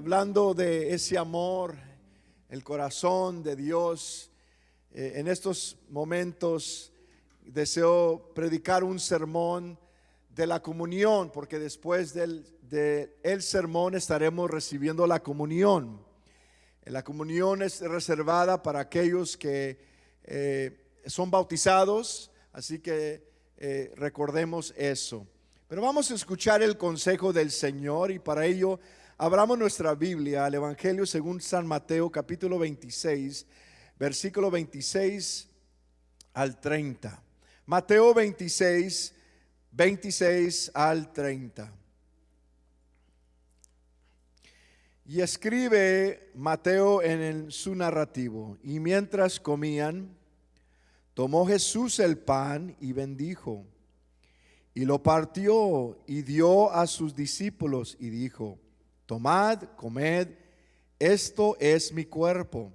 Hablando de ese amor, el corazón de Dios, en estos momentos deseo predicar un sermón de la comunión, porque después del sermón estaremos recibiendo la comunión. La comunión es reservada para aquellos que son bautizados, así que recordemos eso. Pero vamos a escuchar el consejo del Señor, y para ello abramos nuestra Biblia al Evangelio según San Mateo, capítulo 26, versículo 26 al 30. Mateo 26, 26 al 30. Y escribe Mateo en su narrativo: y mientras comían, tomó Jesús el pan y bendijo, y lo partió y dio a sus discípulos y dijo: tomad, comed, esto es mi cuerpo.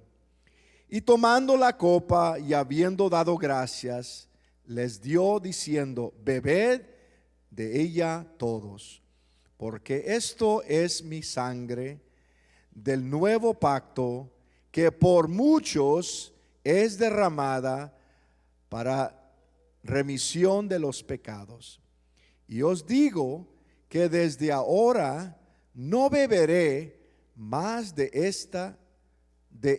Y tomando la copa y habiendo dado gracias, les dio diciendo: bebed de ella todos, porque esto es mi sangre del nuevo pacto, que por muchos es derramada para remisión de los pecados. Y os digo que desde ahora no beberé más de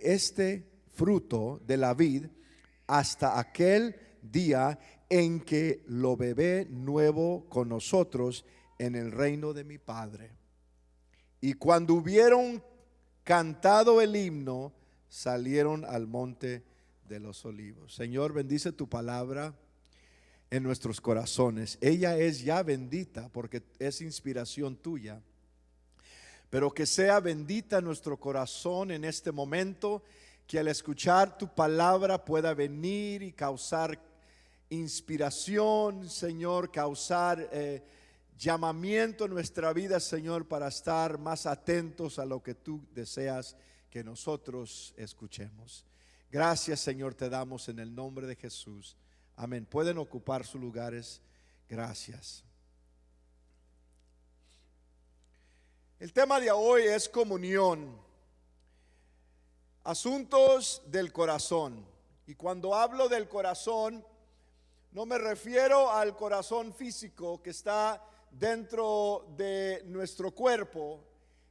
este fruto de la vid hasta aquel día en que lo beberé nuevo con nosotros en el reino de mi Padre. Y cuando hubieron cantado el himno, salieron al monte de los olivos. Señor, bendice tu palabra en nuestros corazones. Ella es ya bendita porque es inspiración tuya, pero que sea bendita nuestro corazón en este momento, que al escuchar tu palabra pueda venir y causar inspiración, Señor, causar llamamiento en nuestra vida, Señor, para estar más atentos a lo que tú deseas que nosotros escuchemos. Gracias, Señor, te damos en el nombre de Jesús. Amén. Pueden ocupar sus lugares. Gracias. El tema de hoy es comunión, asuntos del corazón. Y cuando hablo del corazón, no me refiero al corazón físico que está dentro de nuestro cuerpo,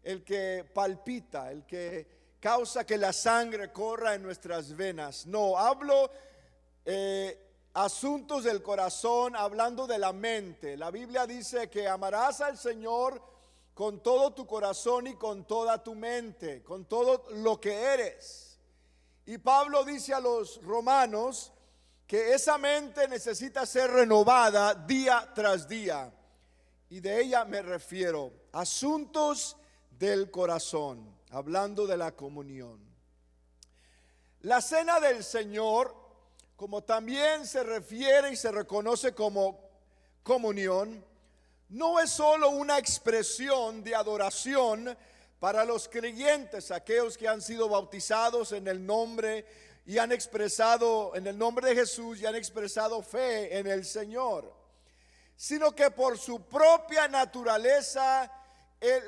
el que palpita, el que causa que la sangre corra en nuestras venas. No, hablo asuntos del corazón, hablando de la mente. La Biblia dice que amarás al Señor con todo tu corazón y con toda tu mente, con todo lo que eres. Y Pablo dice a los romanos que esa mente necesita ser renovada día tras día. Y de ella me refiero, asuntos del corazón, hablando de la comunión. La cena del Señor, como también se refiere y se reconoce como comunión, no es solo una expresión de adoración para los creyentes, aquellos que han sido bautizados en el nombre y han expresado en el nombre de Jesús y han expresado fe en el Señor, sino que por su propia naturaleza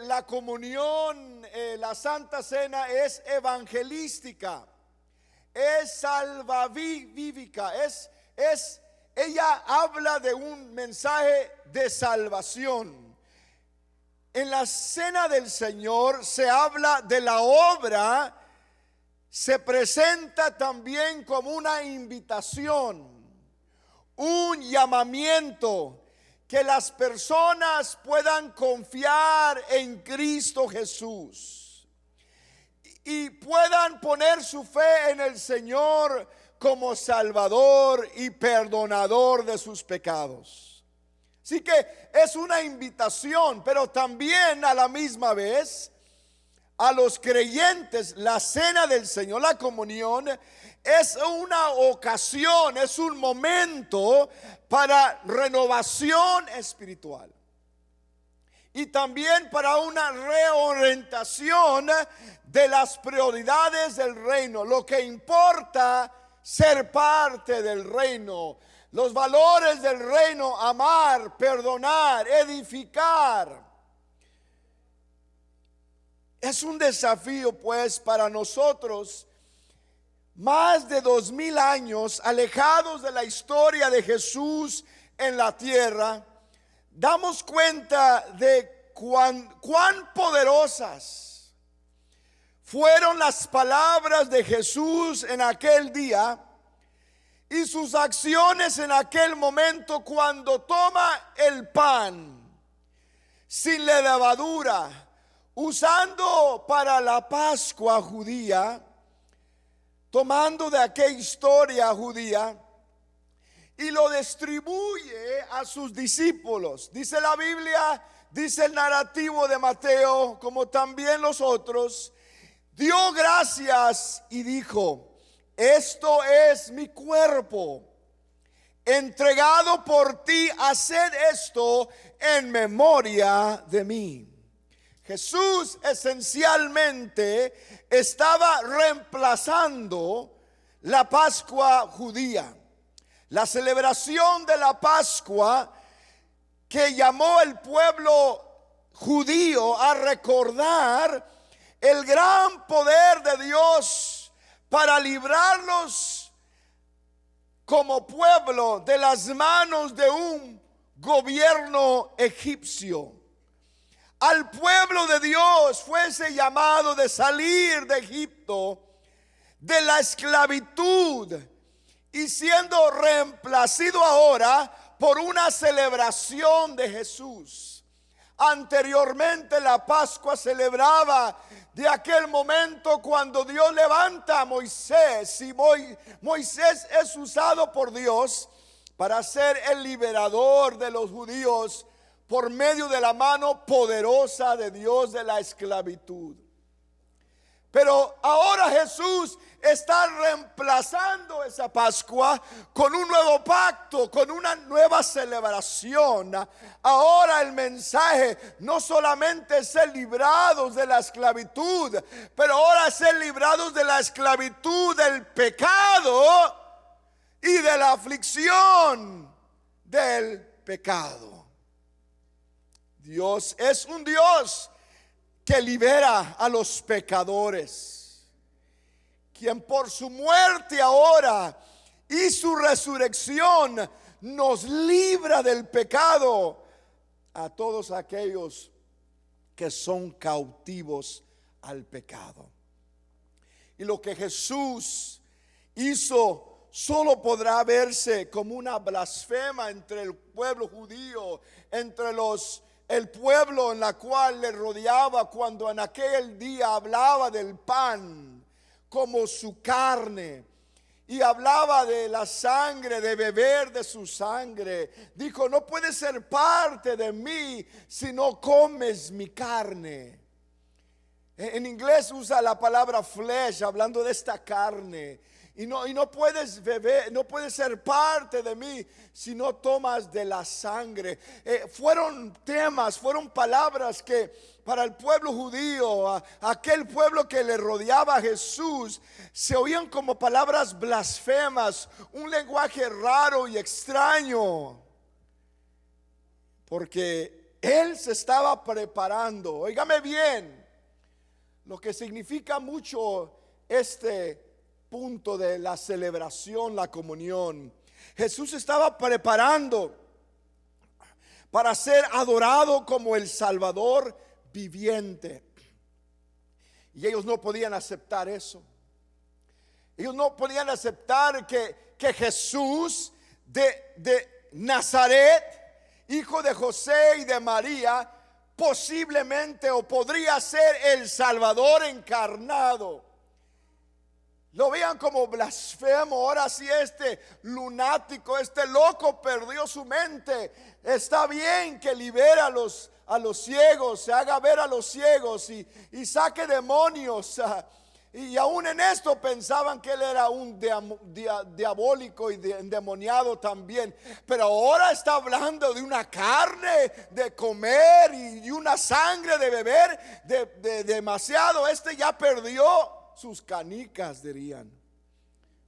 la comunión, la Santa Cena es evangelística, es salvavívica, ella habla de un mensaje de salvación. En la cena del Señor se habla de la obra, se presenta también como una invitación, un llamamiento, que las personas puedan confiar en Cristo Jesús y puedan poner su fe en el Señor como Salvador y perdonador de sus pecados. Así que es una invitación, pero también a la misma vez a los creyentes la cena del Señor, la comunión, es una ocasión, es un momento para renovación espiritual y también para una reorientación de las prioridades del reino, lo que importa ser parte del reino, los valores del reino: amar, perdonar, edificar. Es un desafío pues para nosotros, más de 2000 años alejados de la historia de Jesús en la tierra, damos cuenta de cuán poderosas fueron las palabras de Jesús en aquel día y sus acciones en aquel momento cuando toma el pan sin levadura, usando para la Pascua judía, tomando de aquella historia judía, y lo distribuye a sus discípulos. Dice la Biblia, dice el narrativo de Mateo, como también los otros, dio gracias y dijo: esto es mi cuerpo, entregado por ti, haced esto en memoria de mí. Jesús esencialmente estaba reemplazando la Pascua judía. La celebración de la Pascua que llamó el pueblo judío a recordar el gran poder de Dios para librarlos como pueblo de las manos de un gobierno egipcio. Al pueblo de Dios fuese llamado de salir de Egipto, de la esclavitud, y siendo reemplazado ahora por una celebración de Jesús. Anteriormente la Pascua celebraba de aquel momento cuando Dios levanta a Moisés, y Moisés es usado por Dios para ser el liberador de los judíos por medio de la mano poderosa de Dios de la esclavitud. Pero ahora Jesús está reemplazando esa Pascua con un nuevo pacto, con una nueva celebración. Ahora el mensaje no solamente es ser librados de la esclavitud, pero ahora ser librados de la esclavitud del pecado y de la aflicción del pecado. Dios es un Dios que libera a los pecadores, quien por su muerte ahora y su resurrección nos libra del pecado a todos aquellos que son cautivos al pecado. Y lo que Jesús hizo solo podrá verse como una blasfema entre el pueblo judío, entre el pueblo en la cual le rodeaba, cuando en aquel día hablaba del pan como su carne y hablaba de la sangre, de beber de su sangre. Dijo: no puedes ser parte de mí si no comes mi carne. En inglés usa la palabra flesh, hablando de esta carne. Y no puedes beber, no puedes ser parte de mí si no tomas de la sangre. Fueron temas, fueron palabras que para el pueblo judío, aquel pueblo que le rodeaba a Jesús, se oían como palabras blasfemas, un lenguaje raro y extraño. Porque él se estaba preparando. Óigame bien, lo que significa mucho este punto de la celebración, la comunión. Jesús estaba preparando para ser adorado como el Salvador viviente, y ellos no podían aceptar eso. Ellos no podían aceptar que Jesús de Nazaret, hijo de José y de María, posiblemente o podría ser el Salvador encarnado. Lo vean como blasfemo. Ahora sí, este lunático, este loco perdió su mente. Está bien que libera a los ciegos, se haga ver a los ciegos y saque demonios. Y aún en esto pensaban que él era un diabólico y endemoniado también. Pero ahora está hablando de una carne de comer y una sangre de beber, de demasiado. Este ya perdió sus canicas, dirían.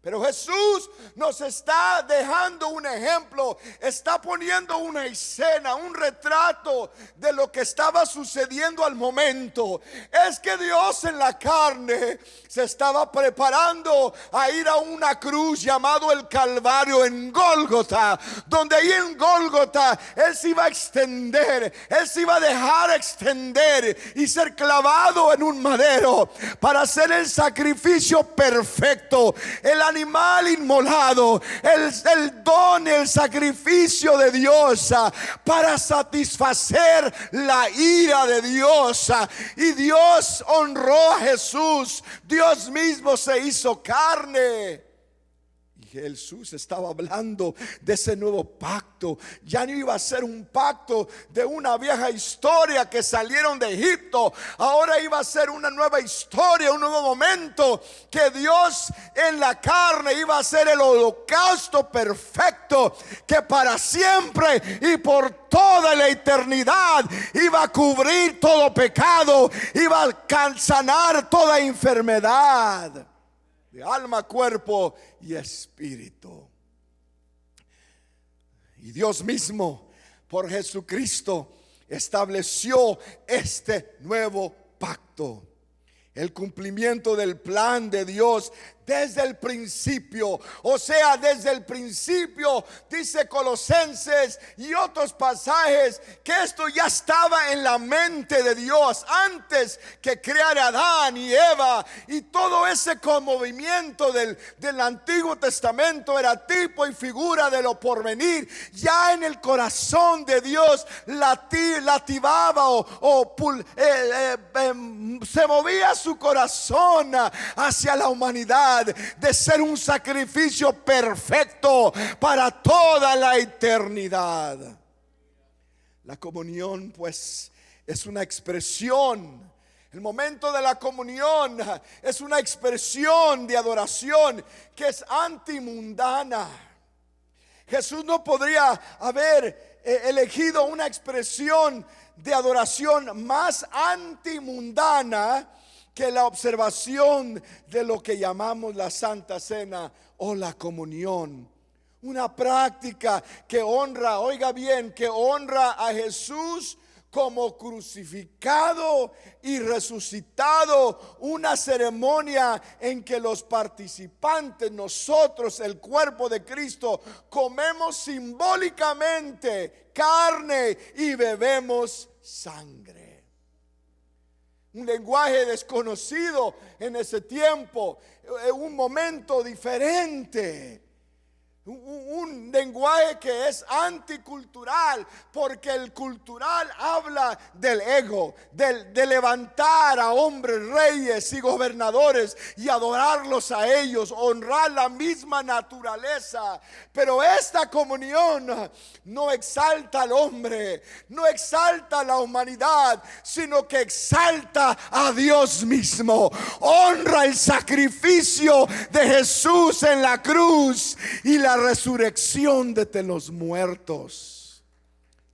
Pero Jesús nos está dejando un ejemplo, está poniendo una escena, un retrato de lo que estaba sucediendo al momento. Es que Dios en la carne se estaba preparando a ir a una cruz llamado el Calvario en Gólgota, donde ahí en Gólgota Él se iba a extender, Él se iba a dejar extender y ser clavado en un madero para hacer el sacrificio perfecto, el animal inmolado, el don, el sacrificio de Dios para satisfacer la ira de Dios. Y Dios honró a Jesús. Dios mismo se hizo carne. Jesús estaba hablando de ese nuevo pacto. Ya no iba a ser un pacto de una vieja historia que salieron de Egipto. Ahora iba a ser una nueva historia, un nuevo momento que Dios en la carne iba a ser el holocausto perfecto que para siempre y por toda la eternidad iba a cubrir todo pecado, iba a sanar toda enfermedad de alma, cuerpo y espíritu. Y Dios mismo, por Jesucristo, estableció este nuevo pacto, el cumplimiento del plan de Dios desde el principio. O sea, desde el principio, dice Colosenses y otros pasajes, que esto ya estaba en la mente de Dios antes que creara a Adán y Eva. Y todo ese conmovimiento del Antiguo Testamento era tipo y figura de lo porvenir. Ya en el corazón de Dios lativaba se movía su corazón hacia la humanidad, de ser un sacrificio perfecto para toda la eternidad. La comunión, pues, es una expresión. El momento de la comunión es una expresión de adoración que es antimundana. Jesús no podría haber elegido una expresión de adoración más antimundana que la observación de lo que llamamos la Santa Cena o la comunión. Una práctica que honra, oiga bien, que honra a Jesús como crucificado y resucitado. Una ceremonia en que los participantes, nosotros, el cuerpo de Cristo, comemos simbólicamente carne y bebemos sangre. Un lenguaje desconocido en ese tiempo, un momento diferente, un lenguaje que es anticultural, porque el cultural habla del ego, de levantar a hombres, reyes y gobernadores y adorarlos a ellos, honrar la misma naturaleza. Pero esta comunión no exalta al hombre, no exalta a la humanidad, sino que exalta a Dios mismo. Honra el sacrificio de Jesús en la cruz y la resurrección de los muertos.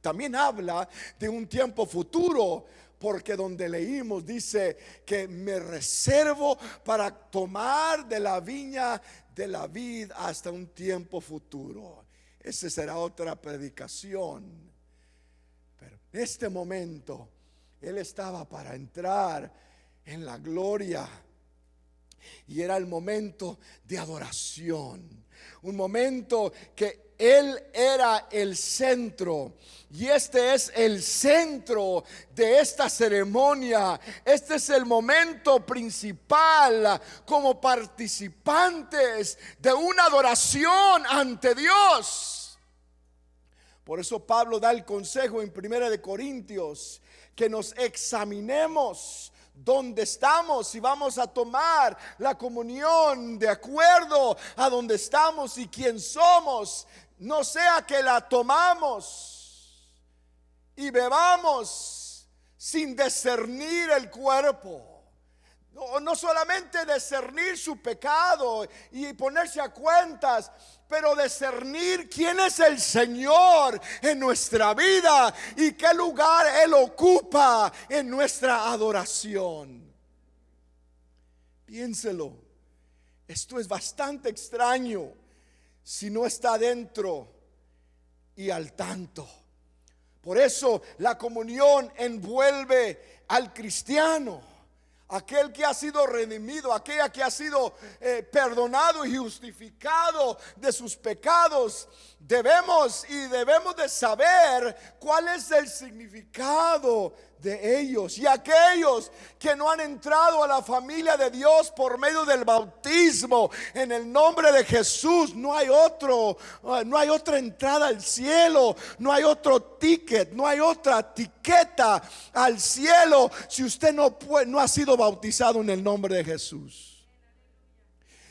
También habla de un tiempo futuro, porque donde leímos dice que me reservo para tomar de la viña de la vid hasta un tiempo futuro. Esa será otra predicación. Pero en este momento Él estaba para entrar en la gloria, y era el momento de adoración. Un momento que Él era el centro, y este es el centro de esta ceremonia. Este es el momento principal como participantes de una adoración ante Dios. Por eso Pablo da el consejo en 1 de Corintios que nos examinemos dónde estamos, si vamos a tomar la comunión de acuerdo a dónde estamos y quién somos. No sea que la tomamos y bebamos sin discernir el cuerpo. No solamente discernir su pecado y ponerse a cuentas, pero discernir quién es el Señor en nuestra vida y qué lugar Él ocupa en nuestra adoración. Piénselo. Esto es bastante extraño si no está dentro y al tanto. Por eso la comunión envuelve al cristiano, aquel que ha sido redimido, aquella que ha sido perdonado y justificado de sus pecados. Debemos de saber cuál es el significado de ellos. Y aquellos que no han entrado a la familia de Dios por medio del bautismo en el nombre de Jesús, no hay otra entrada al cielo, no hay otro ticket, no hay otra etiqueta al cielo si usted no ha sido bautizado en el nombre de Jesús.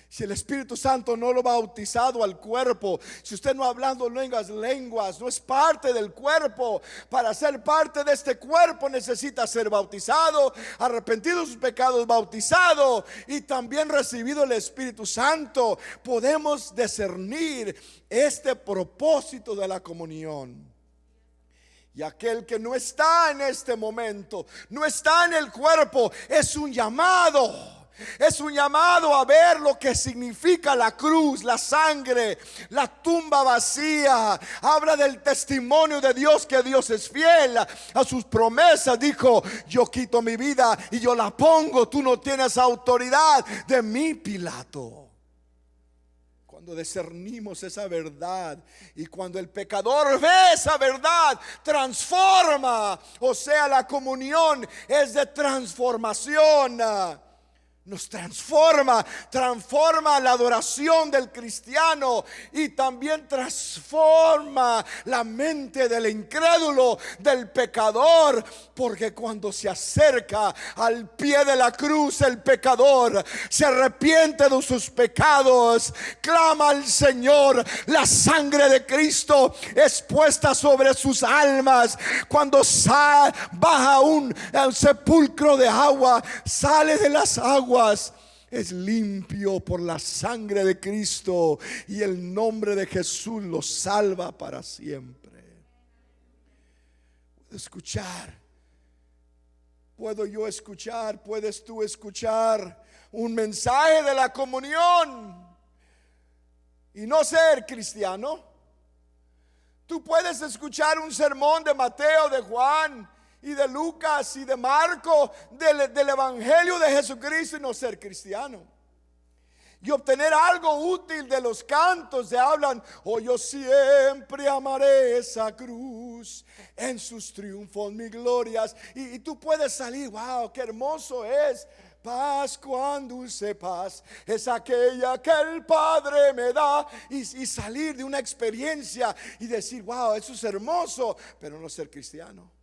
Si el Espíritu Santo no lo ha bautizado al cuerpo, si usted no ha hablado lenguas, no es parte del cuerpo. Para ser parte de este cuerpo necesita ser bautizado, arrepentido de sus pecados, bautizado y también recibido el Espíritu Santo. Podemos discernir este propósito de la comunión. Y aquel que no está en este momento, no está en el cuerpo, es un llamado. Es un llamado a ver lo que significa la cruz, la sangre, la tumba vacía. Habla del testimonio de Dios, que Dios es fiel a sus promesas. Dijo: yo quito mi vida y yo la pongo. Tú no tienes autoridad de mí, Pilato. Cuando discernimos esa verdad y cuando el pecador ve esa verdad, transforma. O sea, la comunión es de transformación. Nos transforma la adoración del cristiano y también transforma la mente del incrédulo, del pecador, porque cuando se acerca al pie de la cruz el pecador se arrepiente de sus pecados, clama al Señor, la sangre de Cristo es puesta sobre sus almas. Cuando baja un sepulcro de agua, sale de las aguas, es limpio por la sangre de Cristo y el nombre de Jesús lo salva para siempre. Puedo yo escuchar, puedes tú escuchar un mensaje de la comunión y no ser cristiano. Tú puedes escuchar un sermón de Mateo, de Juan y de Lucas y de Marco, del Evangelio de Jesucristo, y no ser cristiano. Y obtener algo útil de los cantos de hablan: oh, yo siempre amaré esa cruz, en sus triunfos mis glorias. Y tú puedes salir: wow, qué hermoso es. Paz, cuán dulce paz es aquella que el Padre me da. Y salir de una experiencia y decir: wow, eso es hermoso, pero no ser cristiano.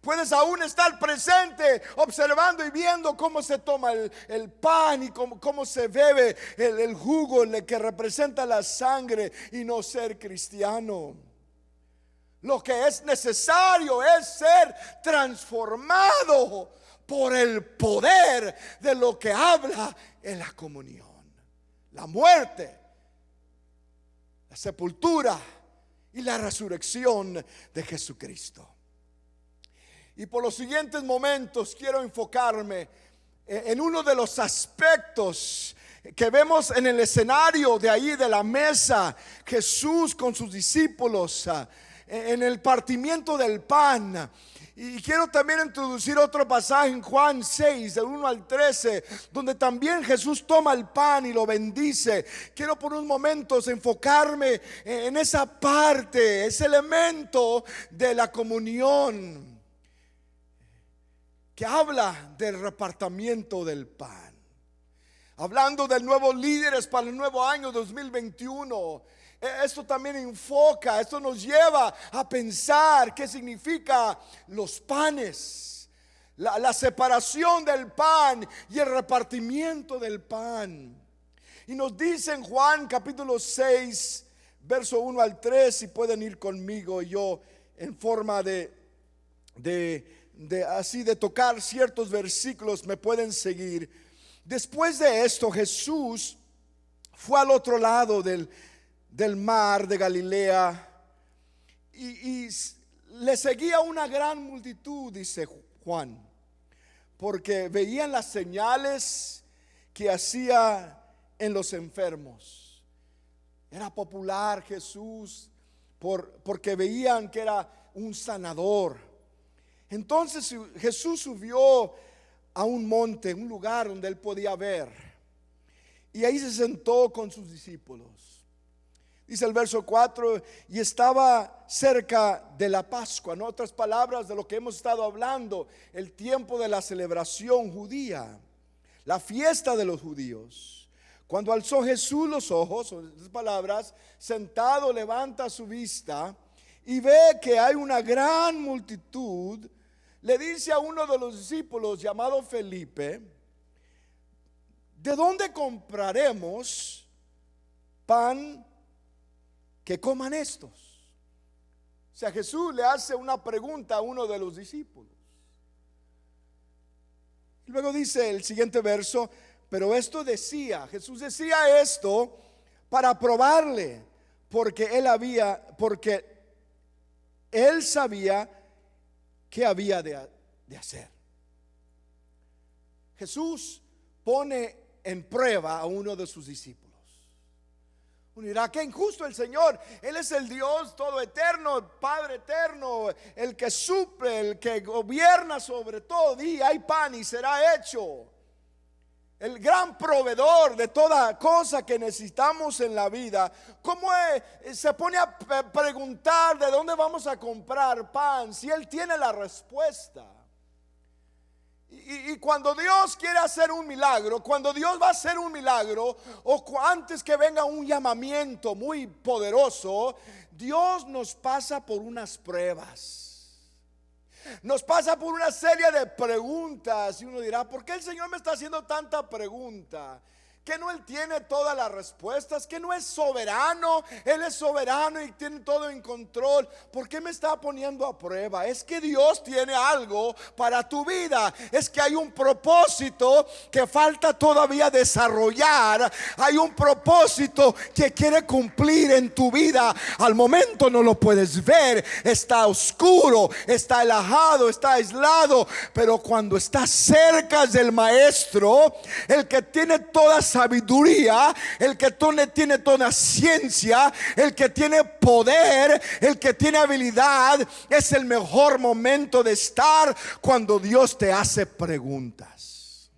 Puedes aún estar presente, observando y viendo cómo se toma el pan y cómo se bebe el jugo que representa la sangre, y no ser cristiano. Lo que es necesario es ser transformado por el poder de lo que habla en la comunión: la muerte, la sepultura y la resurrección de Jesucristo. Y por los siguientes momentos quiero enfocarme en uno de los aspectos que vemos en el escenario de ahí de la mesa. Jesús con sus discípulos en el partimiento del pan. Y quiero también introducir otro pasaje en Juan 6, del 1 al 13, donde también Jesús toma el pan y lo bendice. Quiero por unos momentos enfocarme en esa parte, ese elemento de la comunión que habla del repartimiento del pan. Hablando de nuevos líderes para el nuevo año 2021. Esto también enfoca, esto nos lleva a pensar qué significa los panes, la separación del pan y el repartimiento del pan. Y nos dice en Juan capítulo 6, verso 1 al 3, si pueden ir conmigo, yo en forma de tocar ciertos versículos me pueden seguir. Después de esto, Jesús fue al otro lado del mar de Galilea y le seguía una gran multitud, dice Juan, porque veían las señales que hacía en los enfermos. Era popular Jesús porque veían que era un sanador. Entonces Jesús subió a un monte, un lugar donde él podía ver, y ahí se sentó con sus discípulos. Dice el verso 4, y estaba cerca de la Pascua, en otras palabras, de lo que hemos estado hablando, el tiempo de la celebración judía, la fiesta de los judíos. Cuando alzó Jesús los ojos, en otras palabras, sentado, levanta su vista y ve que hay una gran multitud. Le dice a uno de los discípulos llamado Felipe: ¿de dónde compraremos pan que coman estos? O sea, Jesús le hace una pregunta a uno de los discípulos. Y luego dice el siguiente verso: pero esto decía, Jesús decía esto para probarle, porque él sabía qué había de hacer. Jesús pone en prueba a uno de sus discípulos. Uno dirá: qué injusto el Señor. Él es el Dios todo eterno, el Padre eterno, el que suple, el que gobierna sobre todo. Di: hay pan y será hecho. El gran proveedor de toda cosa que necesitamos en la vida. ¿Cómo se pone a preguntar de dónde vamos a comprar pan si Él tiene la respuesta? Y cuando Dios quiere hacer un milagro, cuando Dios va a hacer un milagro, o antes que venga un llamamiento muy poderoso, Dios nos pasa por unas pruebas. Nos pasa por una serie de preguntas. Y uno dirá: ¿por qué el Señor me está haciendo tanta pregunta? Que no Él tiene todas las respuestas, que no es soberano. Él es soberano y tiene todo en control. ¿Por qué me está poniendo a prueba? Es que Dios tiene algo para tu vida. Es que hay un propósito que falta todavía desarrollar. Hay un propósito que quiere cumplir en tu vida. Al momento no lo puedes ver. Está oscuro, está alejado, está aislado. Pero cuando estás cerca del Maestro, el que tiene toda sabiduría, el que tiene toda ciencia, el que tiene poder, el que tiene habilidad, es el mejor momento de estar cuando Dios te hace preguntas.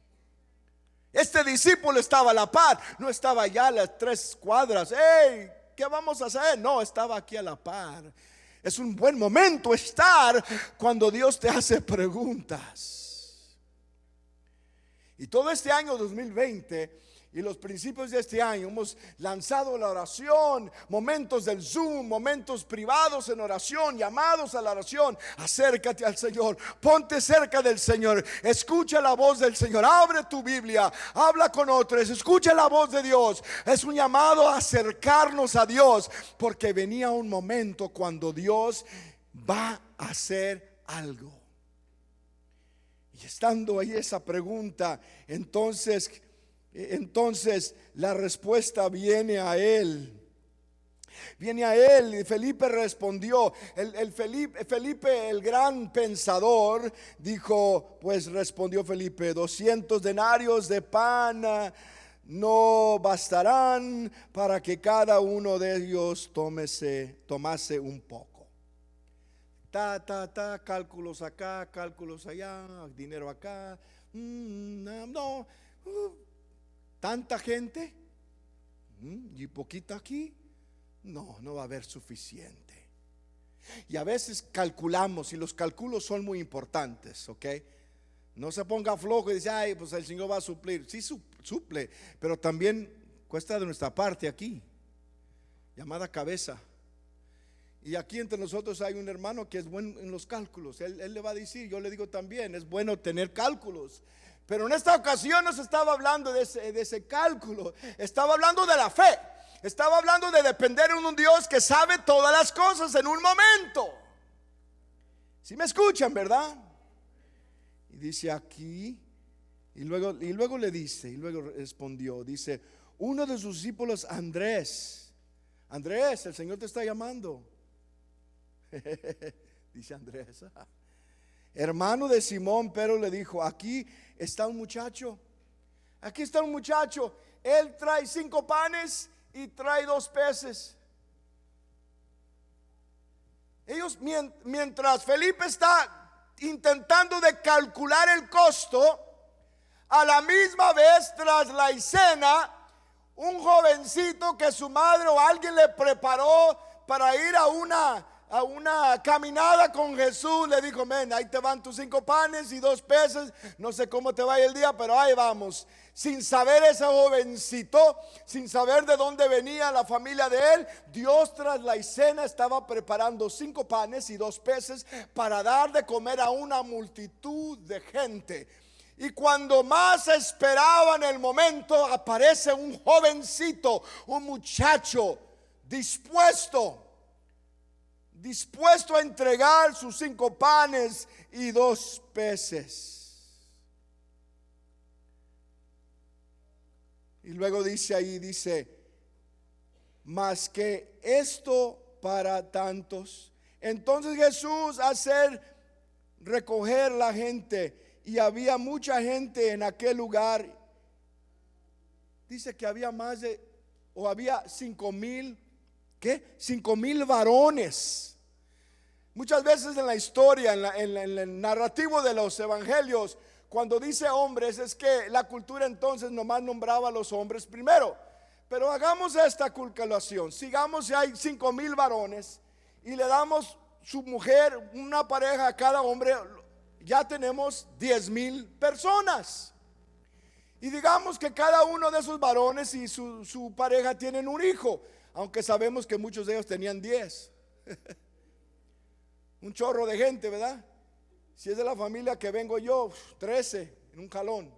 Este discípulo estaba a la par, no estaba allá a las 3 cuadras. Hey, ¿qué vamos a hacer? No, estaba aquí a la par. Es un buen momento estar cuando Dios te hace preguntas. Y todo este año 2020 y los principios de este año hemos lanzado la oración, momentos del Zoom, momentos privados en oración, llamados a la oración. Acércate al Señor, ponte cerca del Señor, escucha la voz del Señor, abre tu Biblia, habla con otros, escucha la voz de Dios. Es un llamado a acercarnos a Dios, porque venía un momento cuando Dios va a hacer algo. Y estando ahí esa pregunta, entonces la respuesta viene a él. Viene a él y Felipe respondió. Felipe, el gran pensador, dijo, pues respondió Felipe: 200 denarios de pan no bastarán para que cada uno de ellos tomase un poco. Cálculos acá, cálculos allá, dinero acá. No. Tanta gente y poquita aquí, no va a haber suficiente. Y a veces calculamos, y los cálculos son muy importantes, ¿ok? No se ponga flojo y dice: ay, pues el Señor va a suplir. Sí, suple, pero también cuesta de nuestra parte aquí, llamada cabeza. Y aquí entre nosotros hay un hermano que es bueno en los cálculos. Él le va a decir, yo le digo también, es bueno tener cálculos. Pero en esta ocasión no se estaba hablando de ese cálculo. Estaba hablando de la fe. Estaba hablando de depender en un Dios que sabe todas las cosas en un momento. Si me escuchan, ¿verdad? Y dice aquí, y luego le dice, y luego respondió, dice: uno de sus discípulos, Andrés, el Señor te está llamando. Dice Andrés, hermano de Simón, pero le dijo: aquí está un muchacho Aquí está un muchacho, él trae 5 panes y trae 2 peces. Ellos, mientras Felipe está intentando de calcular el costo, a la misma vez tras la escena, un jovencito que su madre o alguien le preparó para ir a una caminada con Jesús, le dijo: ven, ahí te van tus 5 panes y 2 peces, no sé cómo te vaya el día, pero ahí vamos. Sin saber ese jovencito, sin saber de dónde venía la familia de él, Dios tras la escena estaba preparando 5 panes y 2 peces para dar de comer a una multitud de gente. Y cuando más esperaban el momento, aparece un jovencito, un muchacho dispuesto a entregar sus 5 panes y 2 peces. Y luego dice ahí, más que esto para tantos. Entonces Jesús hace recoger la gente, y había mucha gente en aquel lugar. Dice que había había 5,000, ¿qué? 5,000 varones. Muchas veces en la historia, en el narrativo de los evangelios, cuando dice hombres, es que la cultura entonces nomás nombraba a los hombres primero. Pero hagamos esta calculación. Sigamos, si hay 5,000 varones y le damos su mujer, una pareja a cada hombre, ya tenemos 10,000 personas. Y digamos que cada uno de esos varones y su pareja tienen un hijo, aunque sabemos que muchos de ellos tenían 10. Un chorro de gente, ¿verdad? Si es de la familia que vengo yo, 13 en un jalón.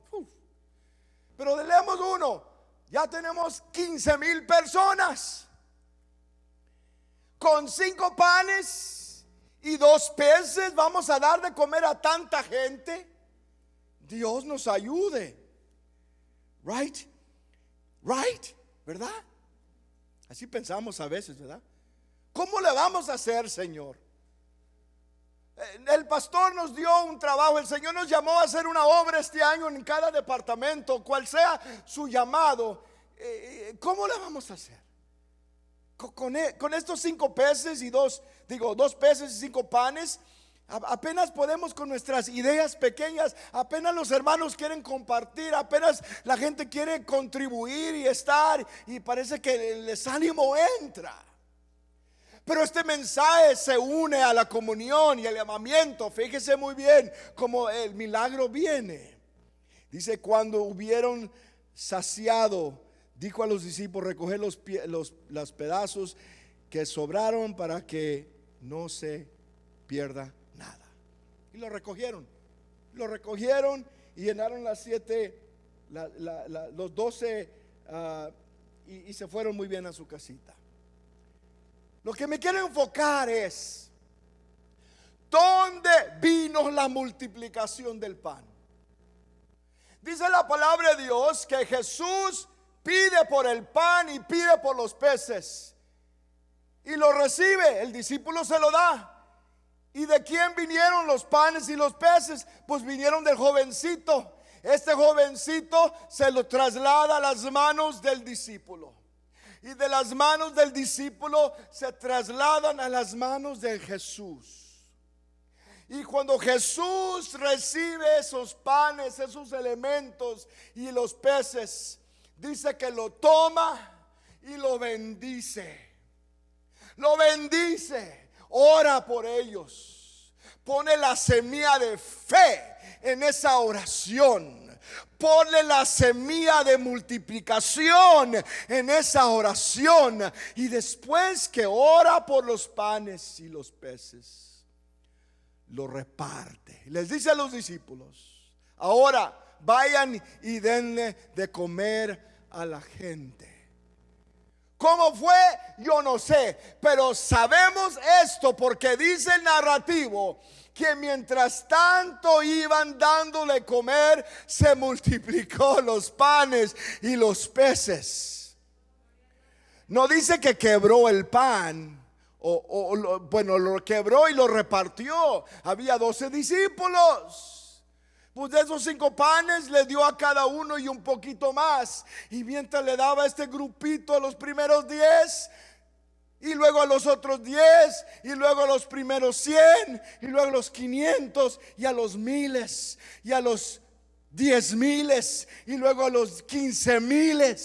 Pero leemos uno, ya tenemos 15,000 personas. Con 5 panes y 2 peces vamos a dar de comer a tanta gente. Dios nos ayude. Right, ¿verdad? Así pensamos a veces, ¿verdad? ¿Cómo le vamos a hacer, Señor? El pastor nos dio un trabajo. El Señor nos llamó a hacer una obra este año en cada departamento, cual sea su llamado. ¿Cómo le vamos a hacer? Con estos 5 peces y 2 peces y 5 panes, apenas podemos con nuestras ideas pequeñas. Apenas los hermanos quieren compartir, apenas la gente quiere contribuir y estar, y parece que el desánimo entra. Pero este mensaje se une a la comunión y el llamamiento. Fíjese muy bien cómo el milagro viene. Dice: cuando hubieron saciado, dijo a los discípulos: recoger los pedazos que sobraron para que no se pierda nada. Y lo recogieron y llenaron las 7, los 12, y se fueron muy bien a su casita. Lo que me quiero enfocar es ¿dónde vino la multiplicación del pan? Dice la palabra de Dios que Jesús pide por el pan y pide por los peces, y lo recibe, el discípulo se lo da. ¿Y de quién vinieron los panes y los peces? Pues vinieron del jovencito. Este jovencito se lo traslada a las manos del discípulo, y de las manos del discípulo se trasladan a las manos de Jesús. Y cuando Jesús recibe esos panes, esos elementos y los peces, dice que lo toma y lo bendice. Ora por ellos, pone la semilla de fe en esa oración. Ponle la semilla de multiplicación en esa oración. Y después que ora por los panes y los peces, lo reparte. Les dice a los discípulos: ahora vayan y denle de comer a la gente. ¿Cómo fue? Yo no sé, pero sabemos esto porque dice el narrativo que mientras tanto iban dándole comer, se multiplicó los panes y los peces. No dice que quebró el pan, lo quebró y lo repartió. Había 12 discípulos, Pues de esos 5 panes le dio a cada uno y un poquito más. Y mientras le daba a este grupito a los primeros 10, y luego a los otros 10, y luego a los primeros 100, y luego a los 500, y a los miles, y a los 10,000, y luego a los 15,000.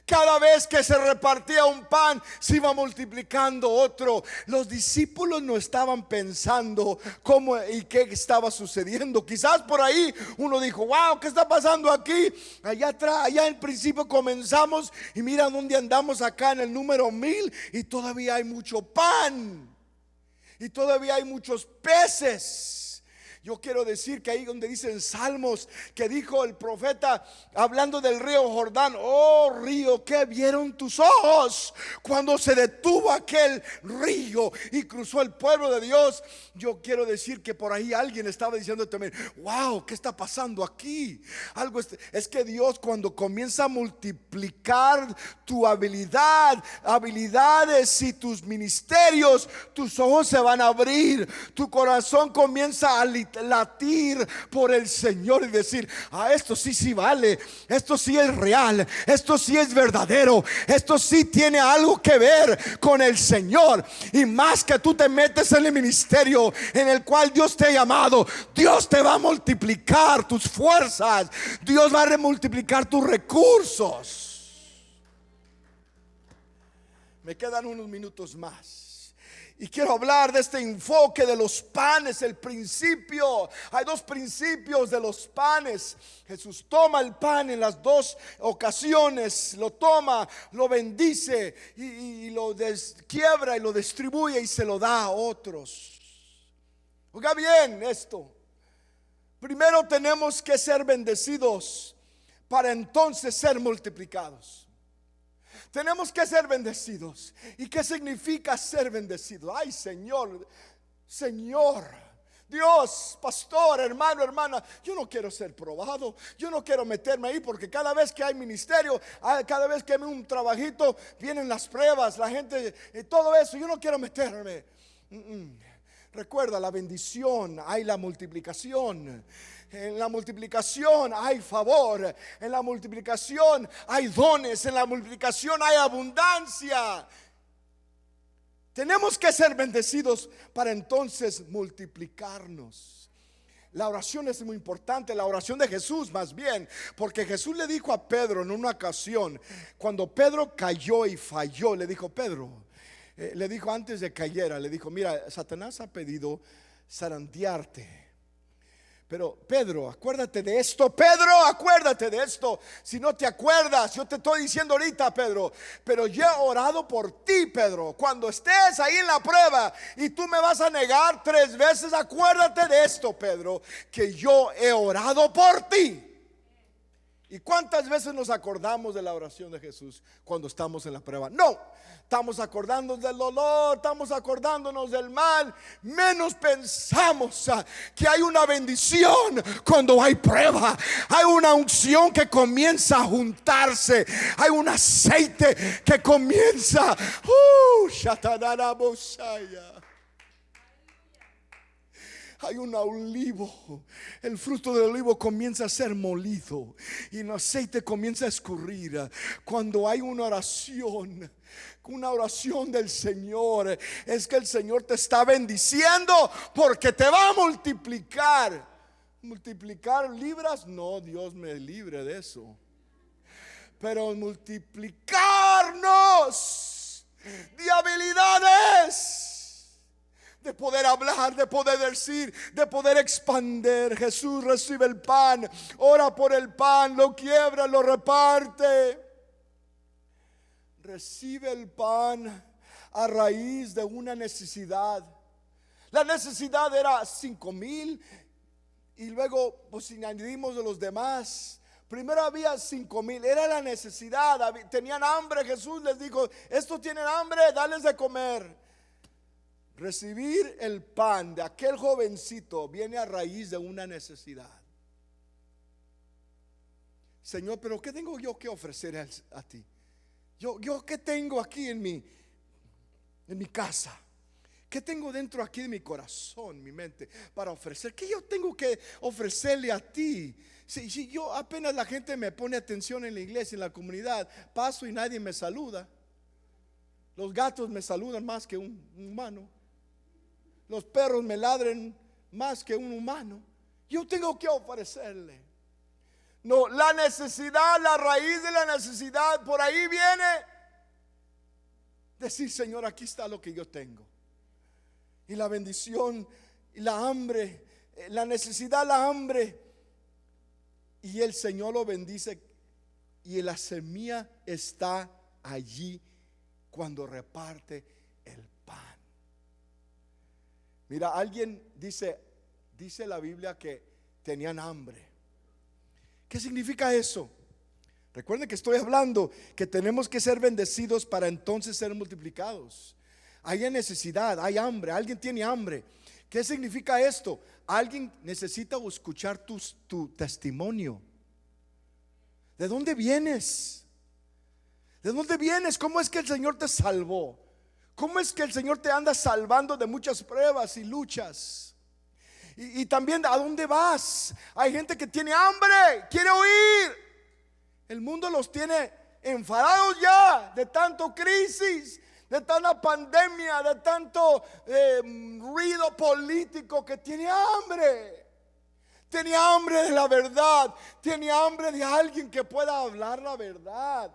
Cada vez que se repartía un pan, se iba multiplicando otro. Los discípulos no estaban pensando cómo y qué estaba sucediendo. Quizás por ahí uno dijo: wow, ¿qué está pasando aquí? Allá atrás, allá en principio comenzamos y mira dónde andamos acá en el número 1000 y todavía hay mucho pan y todavía hay muchos peces. Yo quiero decir que ahí donde dicen Salmos, que dijo el profeta hablando del río Jordán: oh río, ¿qué vieron tus ojos cuando se detuvo aquel río y cruzó el pueblo de Dios? Yo quiero decir que por ahí alguien estaba diciendo también: wow, ¿qué está pasando aquí? Algo es que Dios, cuando comienza a multiplicar tu habilidades y tus ministerios, tus ojos se van a abrir, tu corazón comienza a latir por el Señor y decir: esto sí vale, esto sí es real, esto sí es verdadero, esto sí tiene algo que ver con el Señor. Y más que tú te metes en el ministerio en el cual Dios te ha llamado, Dios te va a multiplicar tus fuerzas, Dios va a multiplicar tus recursos. Me quedan unos minutos más y quiero hablar de este enfoque de los panes, el principio. Hay 2 principios de los panes. Jesús toma el pan en las 2 ocasiones, lo toma, lo bendice y lo quiebra y lo distribuye y se lo da a otros. Oiga bien esto: primero tenemos que ser bendecidos para entonces ser multiplicados. Tenemos que ser bendecidos. ¿Y qué significa ser bendecido? Ay, Señor, Dios, pastor, hermano, hermana, yo no quiero ser probado, yo no quiero meterme ahí, porque cada vez que hay ministerio, cada vez que hay un trabajito, vienen las pruebas, la gente, todo eso. Yo no quiero meterme. Recuerda, la bendición, hay la multiplicación. En la multiplicación hay favor, en la multiplicación hay dones, en la multiplicación hay abundancia. Tenemos que ser bendecidos para entonces multiplicarnos. La oración es muy importante, la oración de Jesús más bien, porque Jesús le dijo a Pedro en una ocasión, cuando Pedro cayó y falló, le dijo: Pedro, le dijo antes de cayera, le dijo: mira, Satanás ha pedido zarandearte, pero Pedro, acuérdate de esto. Pedro, acuérdate de esto. Si no te acuerdas, yo te estoy diciendo ahorita, Pedro, pero yo he orado por ti, Pedro. Cuando estés ahí en la prueba y tú me vas a negar 3 veces, acuérdate de esto, Pedro, que yo he orado por ti. ¿Y cuántas veces nos acordamos de la oración de Jesús cuando estamos en la prueba? No, estamos acordándonos del dolor, estamos acordándonos del mal. Menos pensamos que hay una bendición cuando hay prueba. Hay una unción que comienza a juntarse. Hay un aceite que comienza. Hay un olivo, el fruto del olivo comienza a ser molido y el aceite comienza a escurrir. Cuando hay una oración del Señor, es que el Señor te está bendiciendo porque te va a multiplicar. Multiplicar libras, no, Dios me libre de eso. Pero multiplicarnos de habilidades, de poder hablar, de poder decir, de poder expander. Jesús recibe el pan, ora por el pan, lo quiebra, lo reparte. Recibe el pan a raíz de una necesidad. La necesidad era 5,000 y luego pues añadimos de los demás. Primero había 5,000, era la necesidad, tenían hambre. Jesús les dijo: estos tienen hambre, dales de comer. Recibir el pan de aquel jovencito viene a raíz de una necesidad. Señor, pero ¿qué tengo yo que ofrecer a ti? Yo ¿qué tengo aquí en mi casa? ¿Qué tengo dentro aquí de mi corazón, mi mente, para ofrecer? ¿Qué yo tengo que ofrecerle a ti? Si yo apenas la gente me pone atención en la iglesia, en la comunidad, paso y nadie me saluda. Los gatos me saludan más que un humano. Los perros me ladren más que un humano. Yo tengo que ofrecerle. No, la necesidad, la raíz de la necesidad, por ahí viene decir: Señor, aquí está lo que yo tengo. Y la bendición, y la hambre, la necesidad, la hambre. Y el Señor lo bendice. Y la semilla está allí cuando reparte el pan. Mira, alguien dice la Biblia que tenían hambre. ¿Qué significa eso? Recuerden que estoy hablando que tenemos que ser bendecidos para entonces ser multiplicados. Hay necesidad, hay hambre, alguien tiene hambre. ¿Qué significa esto? Alguien necesita escuchar tu testimonio. ¿De dónde vienes? ¿De dónde vienes? ¿Cómo es que el Señor te salvó? ¿Cómo es que el Señor te anda salvando de muchas pruebas y luchas? Y también, ¿a dónde vas? Hay gente que tiene hambre, quiere oír. El mundo los tiene enfadados ya de tanto crisis, de tanta pandemia, de tanto ruido político, que tiene hambre. Tiene hambre de la verdad. Tiene hambre de alguien que pueda hablar la verdad.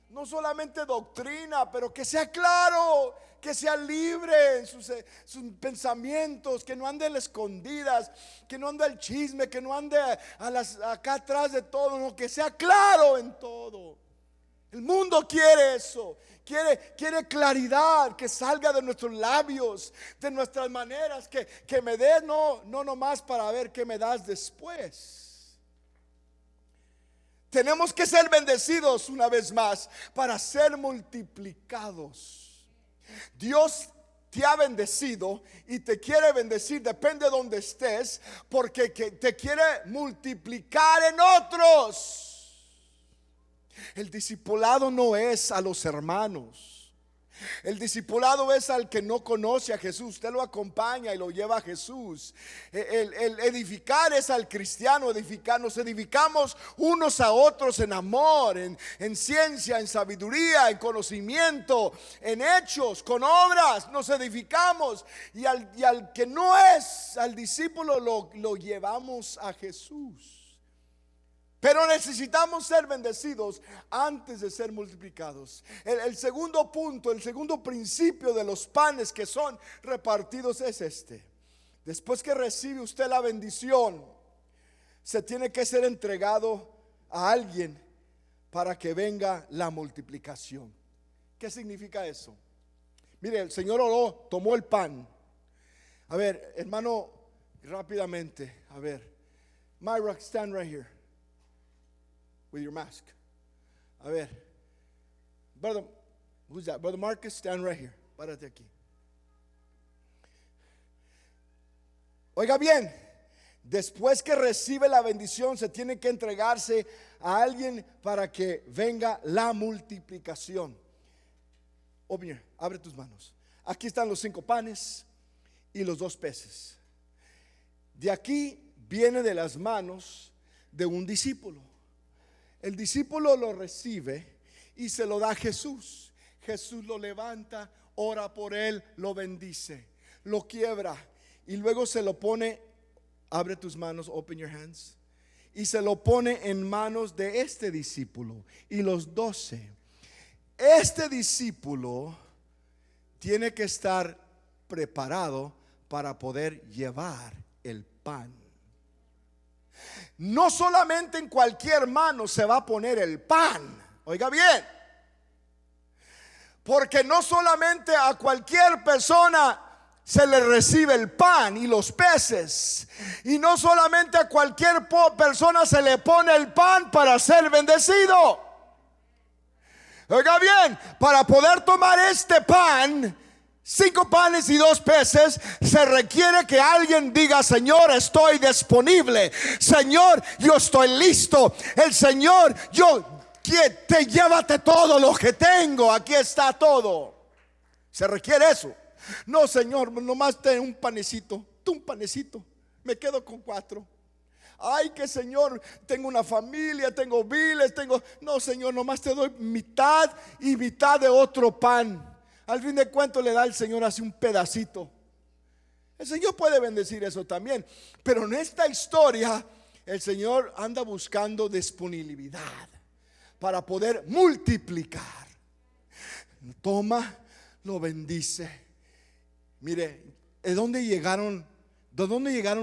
No solamente doctrina, pero que sea claro, que sea libre en sus pensamientos, que no ande a las escondidas, que no ande al chisme, que no ande acá atrás de todo, no, que sea claro en todo. El mundo quiere eso, quiere claridad, que salga de nuestros labios, de nuestras maneras, que me des, no nomás para ver qué me das después. Tenemos que ser bendecidos una vez más para ser multiplicados. Dios te ha bendecido y te quiere bendecir, depende de donde estés, porque te quiere multiplicar en otros. El discipulado no es a los hermanos. El discipulado es al que no conoce a Jesús. Usted lo acompaña y lo lleva a Jesús. El edificar es al cristiano edificar. Nos edificamos unos a otros en amor, en ciencia, en sabiduría, en conocimiento, en hechos, con obras. Nos edificamos. Y al que no es al discípulo lo llevamos a Jesús. Pero necesitamos ser bendecidos antes de ser multiplicados. El segundo punto, el segundo principio de los panes que son repartidos es este: después que recibe usted la bendición, se tiene que ser entregado a alguien para que venga la multiplicación. ¿Qué significa eso? Mire, el Señor oró, tomó el pan. A ver, hermano, rápidamente. A ver, Myra, stand right here with your mask. A ver, brother, who's that? Brother Marcus, stand right here. Párate aquí. Oiga bien, después que recibe la bendición, se tiene que entregarse a alguien para que venga la multiplicación. Abre tus manos. Aquí están los 5 panes y los 2 peces. De aquí viene de las manos de un discípulo. El discípulo lo recibe y se lo da a Jesús. Jesús lo levanta, ora por él, lo bendice, lo quiebra y luego se lo pone. Abre tus manos, open your hands. Y se lo pone en manos de este discípulo y los 12. Este discípulo tiene que estar preparado para poder llevar el pan. No solamente en cualquier mano se va a poner el pan. Oiga bien, porque no solamente a cualquier persona se le recibe el pan y los peces, y no solamente a cualquier persona se le pone el pan para ser bendecido. Oiga bien, para poder tomar este pan, 5 panes y 2 peces, se requiere que alguien diga: Señor, estoy disponible. Señor, yo estoy listo. El Señor, llévate todo lo que tengo. Aquí está todo. Se requiere eso. No, Señor, nomás ten un panecito, tú un panecito, me quedo con 4. Ay, que Señor, tengo una familia, tengo biles, no, Señor, nomás te doy mitad y mitad de otro pan. Al fin de cuentas le da el Señor así un pedacito. El Señor puede bendecir eso también, pero en esta historia el Señor anda buscando disponibilidad para poder multiplicar. Toma, lo bendice. Mire, ¿de dónde llegaron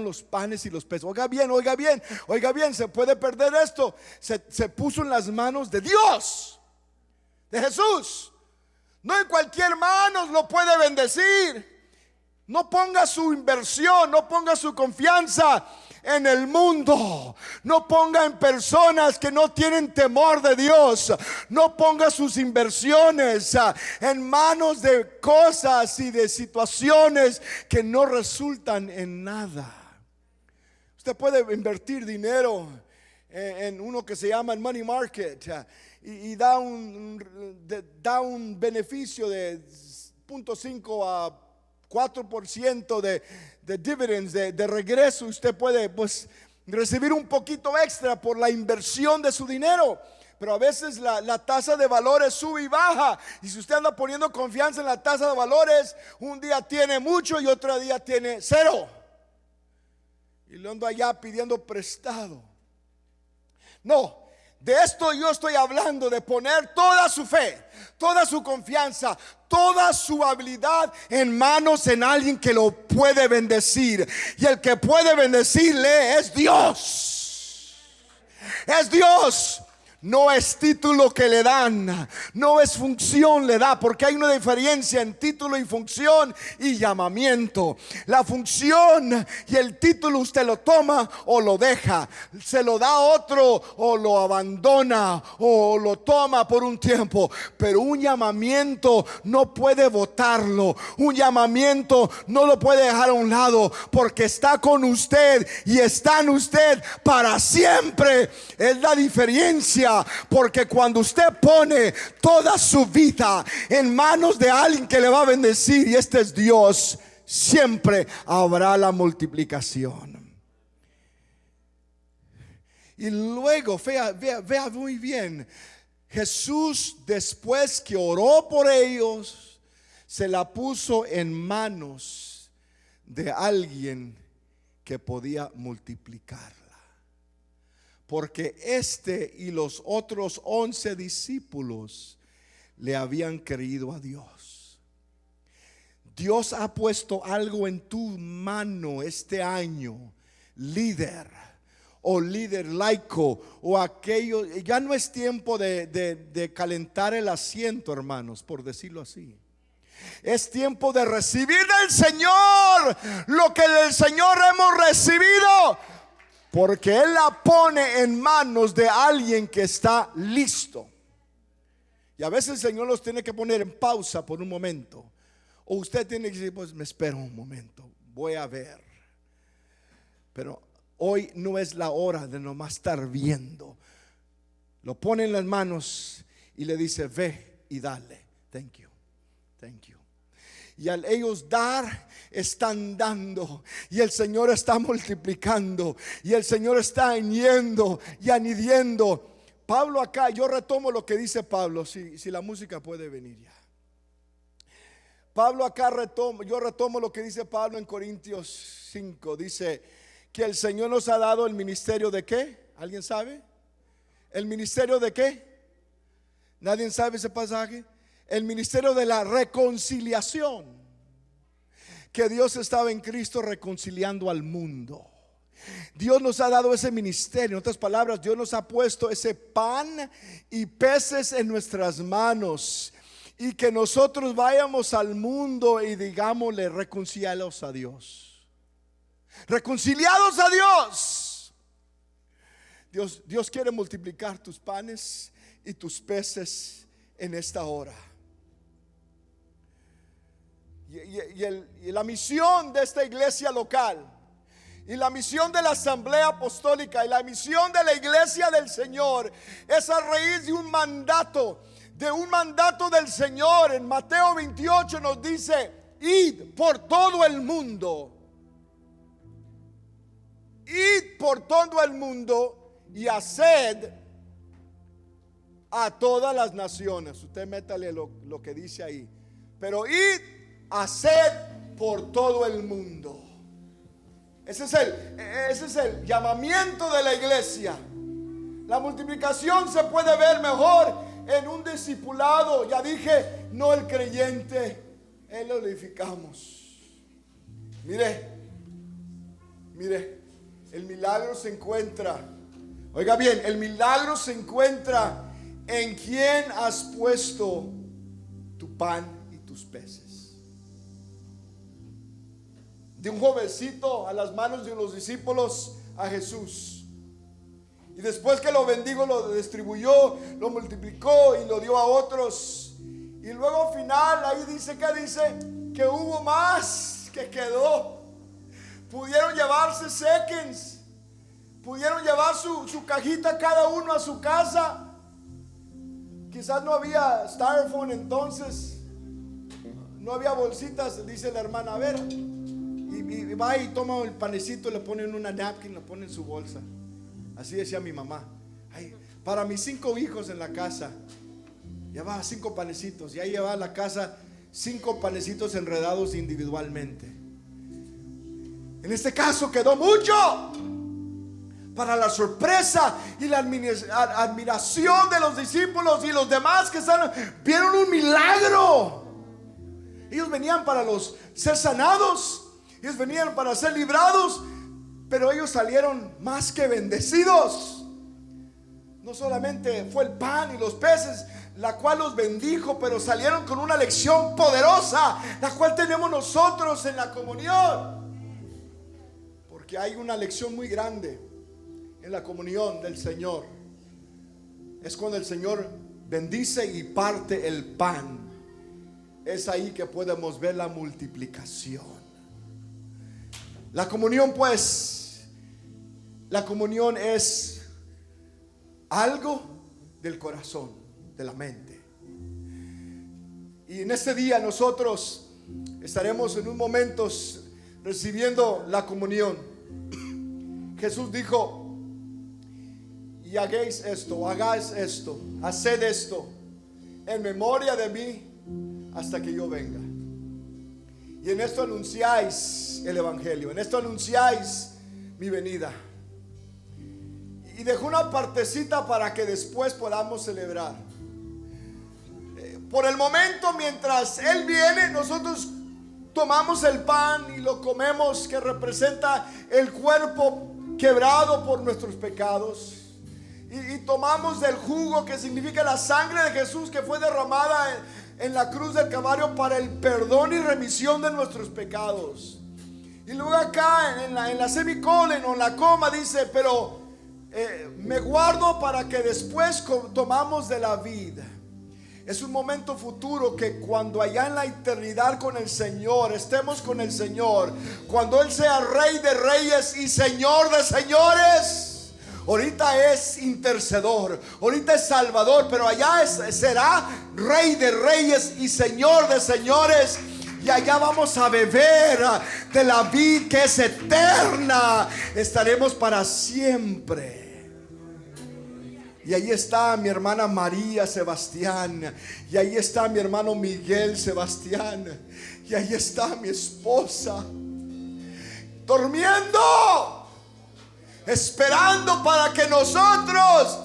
los panes y los peces? Oiga bien, se puede perder esto. Se puso en las manos de Dios, de Jesús. No en cualquier manos lo puede bendecir. No ponga su inversión, no ponga su confianza en el mundo. No ponga en personas que no tienen temor de Dios. No ponga sus inversiones en manos de cosas y de situaciones que no resultan en nada. Usted puede invertir dinero en uno que se llama el money market y da un beneficio de 0.5 a 4% de dividends, de regreso. Usted puede recibir un poquito extra por la inversión de su dinero. Pero a veces la tasa de valores sube y baja. Y si usted anda poniendo confianza en la tasa de valores, un día tiene mucho y otro día tiene 0. Y lo ando allá pidiendo prestado. No, de esto yo estoy hablando, de poner toda su fe, toda su confianza, toda su habilidad en manos en alguien que lo puede bendecir. Y el que puede bendecirle es Dios. Es Dios. No es título que le dan, no es función le da, porque hay una diferencia en título y función y llamamiento. La función y el título usted lo toma o lo deja, se lo da a otro o lo abandona o lo toma por un tiempo. Pero un llamamiento no puede botarlo, un llamamiento no lo puede dejar a un lado, porque está con usted y está en usted para siempre. Es la diferencia. Porque cuando usted pone toda su vida en manos de alguien que le va a bendecir, y este es Dios, siempre habrá la multiplicación. Y luego vea muy bien, Jesús, después que oró por ellos, se la puso en manos de alguien que podía multiplicar. Porque este y los otros 11 discípulos le habían creído a Dios. Dios ha puesto algo en tu mano este año, líder o líder laico o aquello. Ya no es tiempo de calentar el asiento, hermanos, por decirlo así. Es tiempo de recibir del Señor lo que del Señor hemos recibido, porque Él la pone en manos de alguien que está listo. Y a veces el Señor los tiene que poner en pausa por un momento. O usted tiene que decir, pues me espero un momento, voy a ver. Pero hoy no es la hora de nomás estar viendo. Lo pone en las manos y le dice, ve y dale. Thank you, thank you. Y al ellos dar, están dando. Y el Señor está multiplicando. Y el Señor está añadiendo y añadiendo. Pablo acá, yo retomo lo que dice Pablo. Si la música puede venir ya. Pablo acá yo retomo lo que dice Pablo en Corintios 5. Dice que el Señor nos ha dado el ministerio de ¿qué? ¿Alguien sabe? ¿El ministerio de qué? ¿Nadie sabe ese pasaje? El ministerio de la reconciliación. Que Dios estaba en Cristo reconciliando al mundo. Dios nos ha dado ese ministerio. En otras palabras, Dios nos ha puesto ese pan y peces en nuestras manos, y que nosotros vayamos al mundo y digámosle, reconciliados a Dios. Reconciliados a Dios. Dios quiere multiplicar tus panes y tus peces en esta hora. Y la misión de esta iglesia local, y la misión de la asamblea apostólica, y la misión de la iglesia del Señor, es a raíz de un mandato del Señor. En Mateo 28 nos dice, id por todo el mundo. Id por todo el mundo y haced a todas las naciones. Usted métale lo que dice ahí. Pero id, haced por todo el mundo. Ese es el llamamiento de la iglesia. La multiplicación se puede ver mejor en un discipulado. Ya dije, no el creyente, él lo edificamos. Mire, el milagro se encuentra. Oiga bien, el milagro se encuentra en quién has puesto tu pan y tus peces. De un jovencito a las manos de los discípulos a Jesús. Y después que lo bendigo, lo distribuyó, lo multiplicó y lo dio a otros. Y luego al final, ahí dice que hubo más que quedó. Pudieron llevarse seconds, pudieron llevar su cajita cada uno a su casa. Quizás no había styrofoam entonces, no había bolsitas. Dice la hermana, a ver, y va y toma el panecito, le pone en una napkin, lo pone en su bolsa. Así decía mi mamá. Ay, para mis 5 hijos en la casa, llevaba 5 panecitos. Y ahí llevaba a la casa 5 panecitos enredados individualmente. En este caso quedó mucho. Para la sorpresa y la admiración de los discípulos y los demás que vieron un milagro. Ellos venían para ser sanados, ellos venían para ser librados, pero ellos salieron más que bendecidos. No solamente fue el pan y los peces, la cual los bendijo, pero salieron con una lección poderosa, la cual tenemos nosotros en la comunión. Porque hay una lección muy grande en la comunión del Señor. Es cuando el Señor bendice y parte el pan. Es ahí que podemos ver la multiplicación. La comunión, pues, la comunión es algo del corazón, de la mente. Y en este día nosotros estaremos en un momento recibiendo la comunión. Jesús dijo: y hagáis esto, haced esto en memoria de mí hasta que yo venga. Y en esto anunciáis el evangelio, en esto anunciáis mi venida. Y dejó una partecita para que después podamos celebrar. Por el momento, mientras Él viene, nosotros tomamos el pan y lo comemos, que representa el cuerpo quebrado por nuestros pecados. Y tomamos del jugo, que significa la sangre de Jesús, que fue derramada en la cruz del Calvario para el perdón y remisión de nuestros pecados. Y luego acá en la semicolon o en la coma dice: pero me guardo para que después tomamos de la vida. Es un momento futuro, que cuando allá en la eternidad con el Señor, estemos con el Señor, cuando Él sea Rey de reyes y Señor de señores. Ahorita es intercedor, ahorita es salvador, pero allá será Rey de reyes y Señor de señores. Y allá vamos a beber de la vid que es eterna. Estaremos para siempre. Y ahí está mi hermana María Sebastián, y ahí está mi hermano Miguel Sebastián, y ahí está mi esposa durmiendo, esperando para que nosotros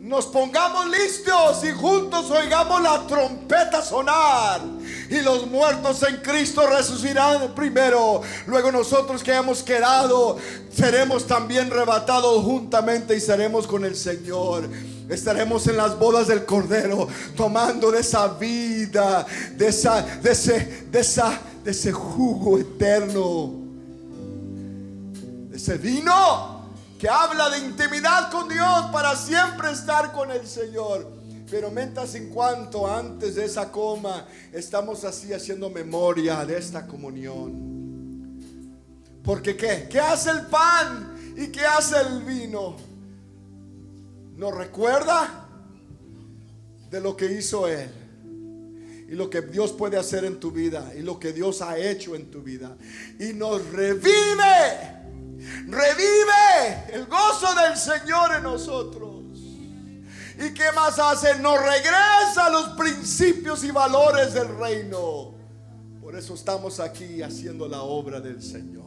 nos pongamos listos y juntos oigamos la trompeta sonar. Y los muertos en Cristo resucitarán primero. Luego nosotros que hemos quedado seremos también arrebatados juntamente y seremos con el Señor. Estaremos en las bodas del Cordero, tomando de esa vida, de ese jugo eterno, de ese vino que habla de intimidad con Dios para siempre estar con el Señor. Pero mientras en cuanto antes de esa coma, estamos así haciendo memoria de esta comunión. Porque ¿qué hace el pan y qué hace el vino? Nos recuerda de lo que hizo Él. y lo que Dios puede hacer en tu vida y lo que Dios ha hecho en tu vida. Y nos revive el gozo del Señor en nosotros. ¿Y qué más hace? Nos regresa a los principios y valores del reino. Por eso estamos aquí haciendo la obra del Señor.